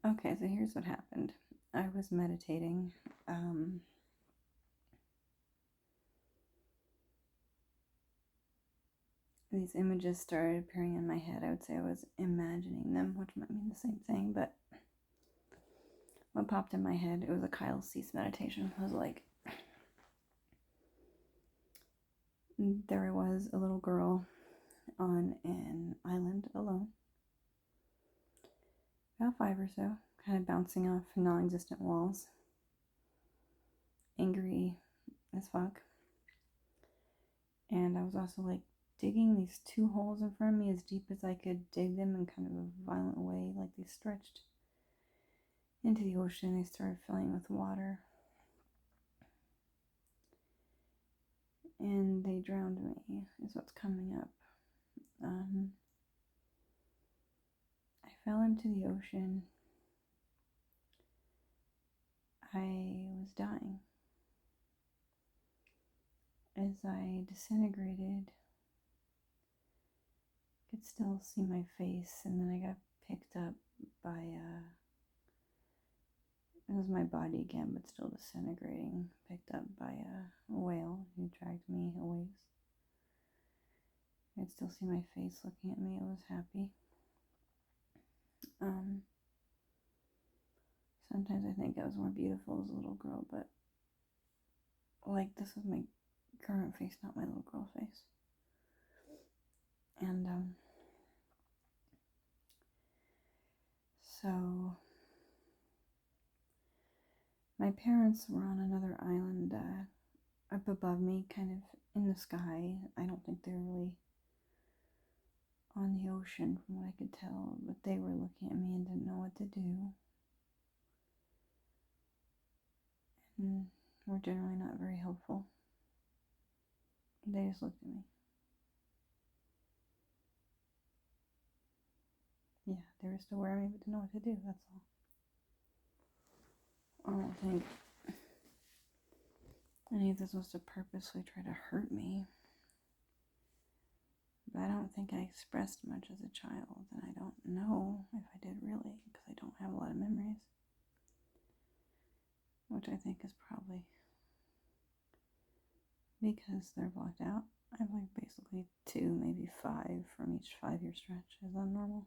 Okay, so here's what happened. I was meditating. These images started appearing in my head. I would say I was imagining them, which might mean the same thing, but what popped in my head, it was a Kyle Cease meditation. I was like, there was a little girl on an island alone, about 5 or so, kind of bouncing off non-existent walls, angry as fuck. And I was also like digging these 2 holes in front of me as deep as I could dig them in kind of a violent way, like they stretched into the ocean. They started filling with water. And they drowned me, is what's coming up. I fell into the ocean. I was dying. As I disintegrated, I could still see my face, and then I got picked up by it was my body again, but still disintegrating, picked up by a whale who dragged me away. I could still see my face looking at me. I was happy. Sometimes I think I was more beautiful as a little girl, but like this was my current face, not my little girl face. And so my parents were on another island up above me, kind of in the sky. I don't think they were really on the ocean from what I could tell, but they were looking at me and didn't know what to do. And were generally not very helpful. They just looked at me. Yeah, they were still aware of me, but didn't know what to do, that's all. I don't think any of this was to purposely try to hurt me. But I don't think I expressed much as a child, and I don't know if I did really, because I don't have a lot of memories. Which I think is probably because they're blocked out. I have like basically 2, maybe 5 from each 5-year stretch is unnormal.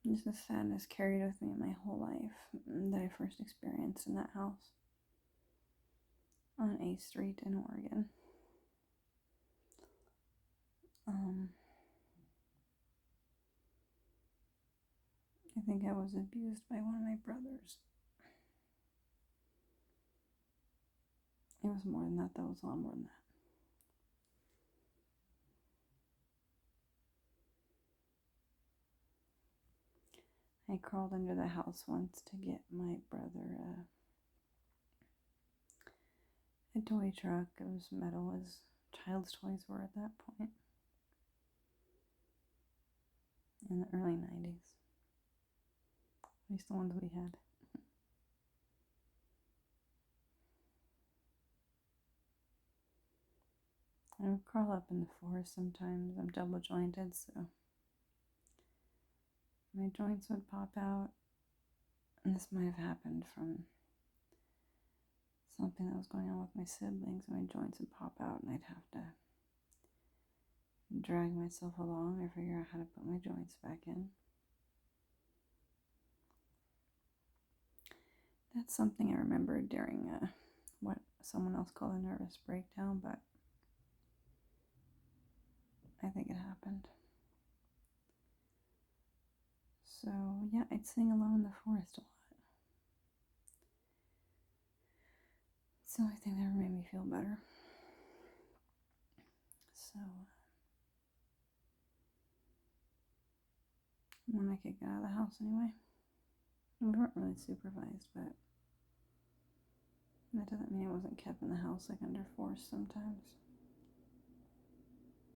Just the sadness carried with me my whole life that I first experienced in that house on A Street in Oregon. I think I was abused by one of my brothers. It was more than that, though. It was a lot more than that. I crawled under the house once to get my brother a toy truck. It was metal, as child's toys were at that point. In the early 90s. At least the ones we had. I would crawl up in the forest sometimes. I'm double jointed, so my joints would pop out. And this might have happened from something that was going on with my siblings. My joints would pop out, and I'd have to drag myself along or figure out how to put my joints back in. That's something I remember during what someone else called a nervous breakdown, but I think it happened. So, yeah, I'd sing alone in the forest a lot. It's the only thing that ever made me feel better. So, when I could get out of the house anyway. We weren't really supervised, but that doesn't mean I wasn't kept in the house like under force sometimes.